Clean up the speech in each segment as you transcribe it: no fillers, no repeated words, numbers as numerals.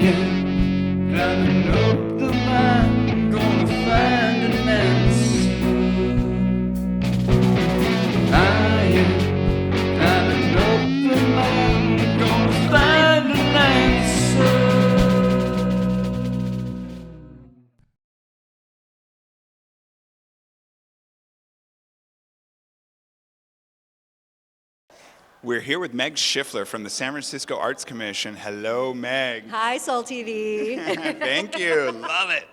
am climbing up the mountain, gonna find an answer. I am climbing up the mountain, gonna find an answer. We're here with Meg Shiffler from the San Francisco Arts Commission. Hello, Meg. Hi, S.O.U.L TV. Thank you. Love it.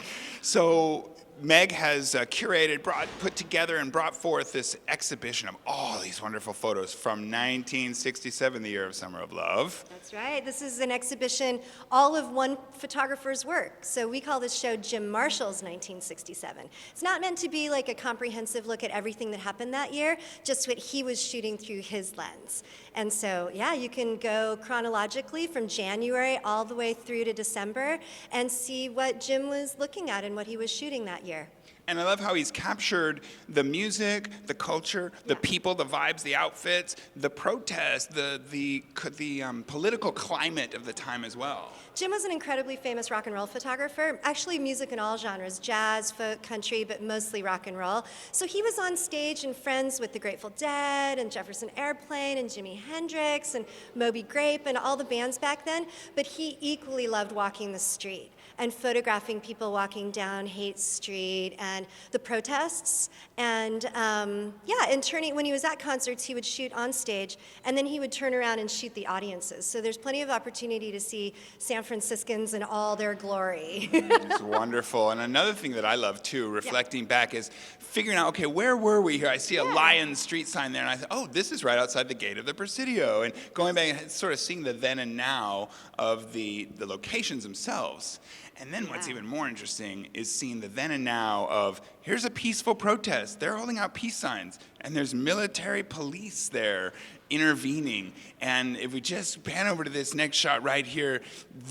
So Meg has curated, put together, and brought forth this exhibition of all these wonderful photos from 1967, the year of Summer of Love. That's right. This is an exhibition, all of one photographer's work. So we call this show Jim Marshall's 1967. It's not meant to be like a comprehensive look at everything that happened that year, just what he was shooting through his lens. And so, yeah, you can go chronologically from January all the way through to December and see what Jim was looking at and what he was shooting that year. And I love how he's captured the music, the culture, the people, the vibes, the outfits, the protest, the political climate of the time as well. Jim was an incredibly famous rock and roll photographer, actually music in all genres, jazz, folk, country, but mostly rock and roll. So he was on stage and friends with the Grateful Dead and Jefferson Airplane and Jimi Hendrix and Moby Grape and all the bands back then, but he equally loved walking the street and photographing people walking down Haight Street and the protests. And when he was at concerts, he would shoot on stage, and then he would turn around and shoot the audiences. So there's plenty of opportunity to see San Franciscans in all their glory. It's wonderful. And another thing that I love too, reflecting back, is figuring out, okay, where were we here? I see a Lion Street sign there, and I thought, oh, this is right outside the gate of the Presidio. And going back and sort of seeing the then and now of the locations themselves. And then what's even more interesting is seeing the then and now of, here's a peaceful protest. They're holding out peace signs, and there's military police there intervening. And if we just pan over to this next shot right here,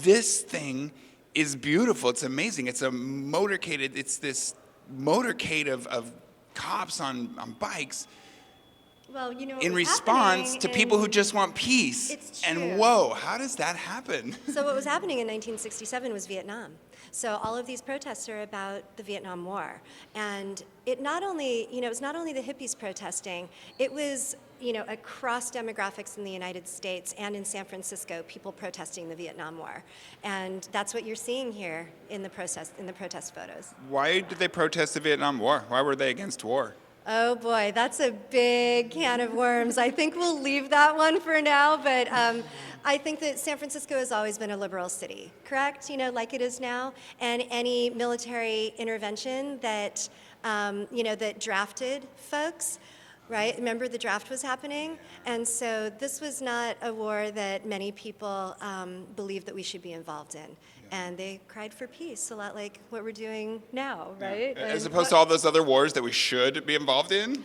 this thing is beautiful. It's amazing. It's a motorcade. It's this motorcade of cops on bikes. Well, you know, in response to people who just want peace. It's true. And whoa, how does that happen? So what was happening in 1967 was Vietnam. So all of these protests are about the Vietnam War. And it not only, it was not only the hippies protesting, it was, across demographics in the United States and in San Francisco, people protesting the Vietnam War. And that's what you're seeing here in the protest photos. Why did they protest the Vietnam War? Why were they against war? Oh boy, that's a big can of worms. I think we'll leave that one for now, but I think that San Francisco has always been a liberal city, correct? Like it is now. And any military intervention that, that drafted folks, right? Remember the draft was happening? And so this was not a war that many people believed that we should be involved in. And they cried for peace, a lot like what we're doing now, right? Yeah. As opposed to all those other wars that we should be involved in?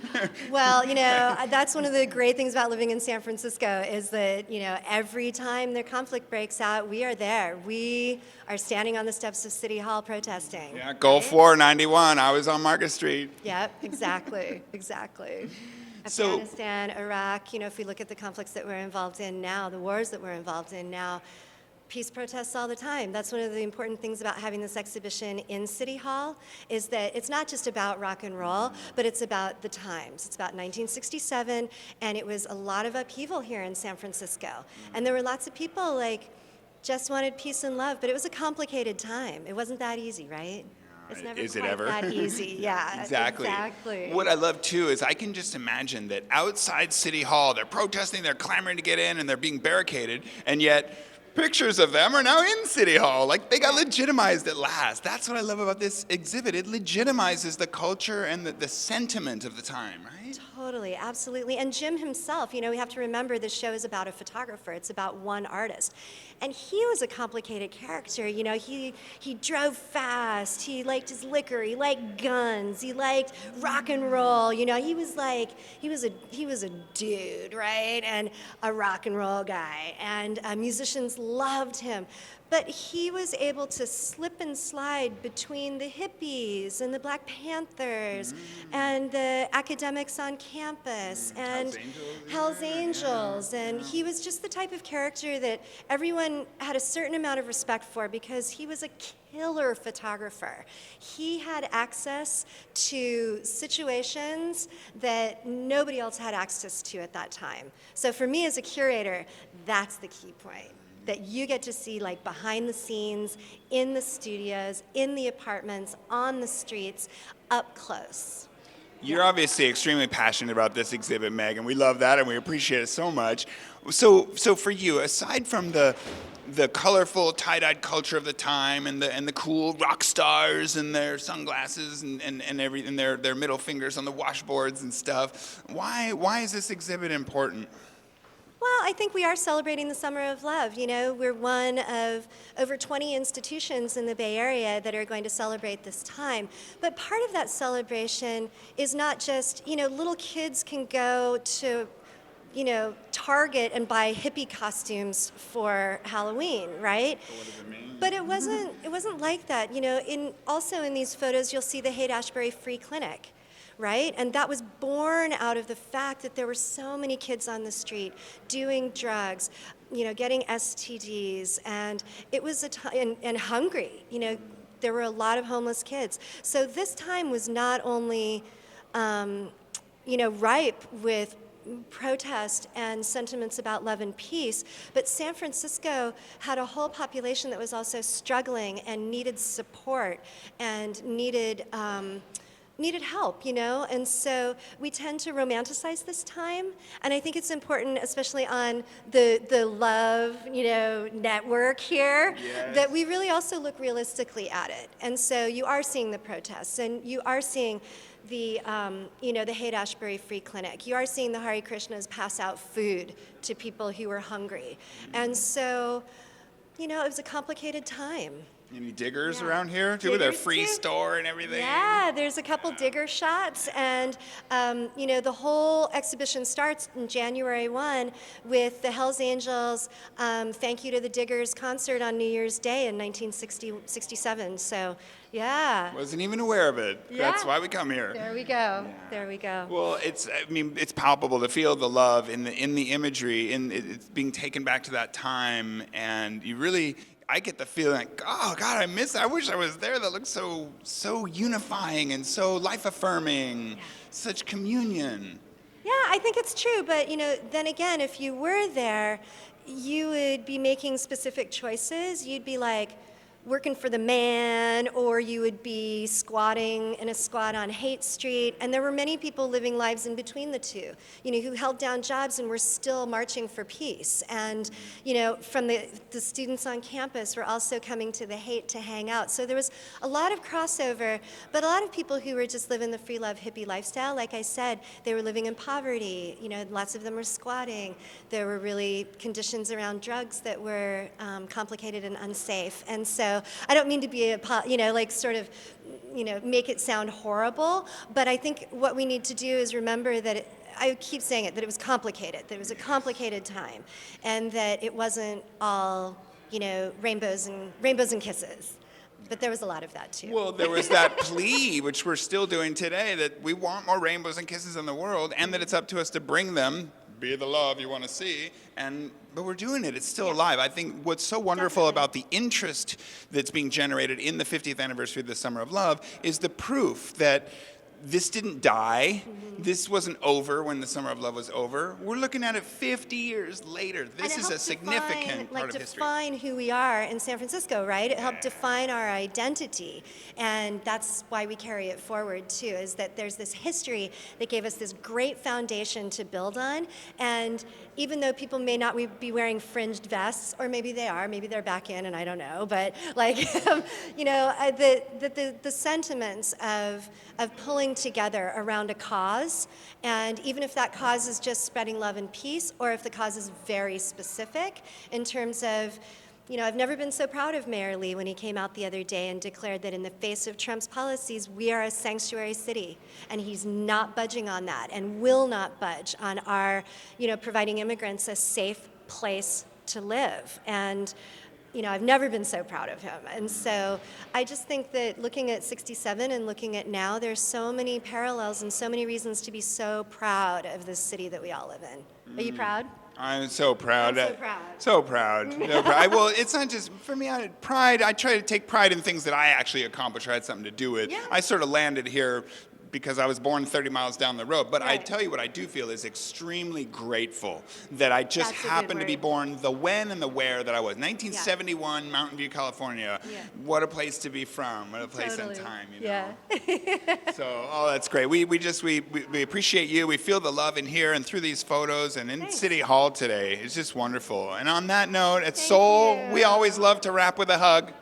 Well, that's one of the great things about living in San Francisco is that, every time the conflict breaks out, we are there. We are standing on the steps of City Hall protesting. Yeah, Gulf War, 91, I was on Market Street. Yep, exactly. So, Afghanistan, Iraq, if we look at the conflicts that we're involved in now, the wars that we're involved in now, peace protests all the time. That's one of the important things about having this exhibition in City Hall, is that it's not just about rock and roll, but it's about the times. It's about 1967, and it was a lot of upheaval here in San Francisco. And there were lots of people just wanted peace and love, but it was a complicated time. It wasn't that easy, right? It's never is it quite ever? that easy. Yeah, exactly. What I love too is I can just imagine that outside City Hall, they're protesting, they're clamoring to get in, and they're being barricaded, and yet pictures of them are now in City Hall. Like, they got legitimized at last. That's what I love about this exhibit. It legitimizes the culture and the sentiment of the time, right? Totally, absolutely. And Jim himself, we have to remember this show is about a photographer. It's about one artist. And he was a complicated character. He drove fast. He liked his liquor. He liked guns. He liked rock and roll. He was a dude, right? And a rock and roll guy. And musicians loved him. But he was able to slip and slide between the hippies and the Black Panthers and the academics on campus campus, and Angels Hell's in there, Angels, yeah, and he was just the type of character that everyone had a certain amount of respect for because he was a killer photographer. He had access to situations that nobody else had access to at that time. So for me as a curator, that's the key point, that you get to see like behind the scenes, in the studios, in the apartments, on the streets, up close. You're obviously extremely passionate about this exhibit, Meg, and we love that and we appreciate it so much. So for you, aside from the colorful tie-dyed culture of the time and the cool rock stars and their sunglasses and everything, their middle fingers on the washboards and stuff, why is this exhibit important? Well, I think we are celebrating the Summer of Love. You know, we're one of over 20 institutions in the Bay Area that are going to celebrate this time. But part of that celebration is not just, you know, little kids can go to, you know, Target and buy hippie costumes for Halloween, right? What does it mean? But it wasn't like that. You know, also in these photos, you'll see the Haight-Ashbury Free Clinic, right? And that was born out of the fact that there were so many kids on the street doing drugs, you know, getting STDs, and it was a time, and hungry. You know, there were a lot of homeless kids. So this time was not only, you know, ripe with protest and sentiments about love and peace, but San Francisco had a whole population that was also struggling and needed support and needed help, you know, and so we tend to romanticize this time, and I think it's important, especially on the Love, you know, network here, Yes. that we really also look realistically at it. And so you are seeing the protests, and you are seeing the, you know, the Haight-Ashbury Free Clinic. You are seeing the Hare Krishnas pass out food to people who were hungry, and so, you know, it was a complicated time. Any diggers Yeah. around here too, with their Diggers, free too. store and everything? Yeah, there's a couple digger shots, and you know, the whole exhibition starts in January 1 with the Hells Angels Thank You to the Diggers concert on New Year's Day in 1967. So, yeah. Wasn't even aware of it. Yeah. That's why we come here. There we go. There we go. Well, it's palpable to feel the love in the imagery, it's being taken back to that time, and I get the feeling like, oh God, I wish I was there. That looks so unifying and so life-affirming, such communion. Yeah, I think it's true, but you know, then again, if you were there, you would be making specific choices. You'd be like working for the man, or you would be squatting in a squat on Haight Street, and there were many people living lives in between the two, you know, who held down jobs and were still marching for peace. And, you know, from the students on campus were also coming to the Haight to hang out. So there was a lot of crossover, but a lot of people who were just living the free love hippie lifestyle, like I said, they were living in poverty, you know, lots of them were squatting. There were really conditions around drugs that were complicated and unsafe. And so I don't mean to be you know, like sort of, you know, make it sound horrible, but I think what we need to do is remember that I keep saying it, that it was complicated, that it was a complicated time, and that it wasn't all, you know, rainbows and kisses. But there was a lot of that too. Well, there was that plea, which we're still doing today, that we want more rainbows and kisses in the world, and that it's up to us to bring them, be the love you want to see, but we're doing it. It's still alive. I think what's so wonderful about the interest that's being generated in the 50th anniversary of the Summer of Love is the proof that this didn't die. Mm-hmm. This wasn't over when the Summer of Love was over. We're looking at it 50 years later. This is a significant part of history. Define who we are in San Francisco, right? It helped define our identity, and that's why we carry it forward too, is that there's this history that gave us this great foundation to build on. And even though people may not be wearing fringed vests, or maybe they are, maybe they're back in, and I don't know, but like, you know, the sentiments of pulling together around a cause, and even if that cause is just spreading love and peace, or if the cause is very specific in terms of, you know, I've never been so proud of Mayor Lee when he came out the other day and declared that in the face of Trump's policies, we are a sanctuary city, and he's not budging on that and will not budge on our, you know, providing immigrants a safe place to live. And I've never been so proud of him. And so I just think that looking at 67 and looking at now, there's so many parallels and so many reasons to be so proud of this city that we all live in. Are you proud? I'm so proud. I'm so proud. So proud. So proud. Well, it's not just, for me, pride, I try to take pride in things that I actually accomplished or had something to do with. Yeah. I sort of landed here because I was born 30 miles down the road. But I Right. tell you what I do feel is extremely grateful that I just That's a good happened to be word. born the when and the where that I was. 1971, Mountain View, California. Yeah. What a place to be from. What a place Totally. and time, Yeah. So, that's great. We appreciate you. We feel the love in here and through these photos and in Thanks. City Hall today. It's just wonderful. And on that note, at Thank S.O.U.L, you. we always love to wrap with a hug.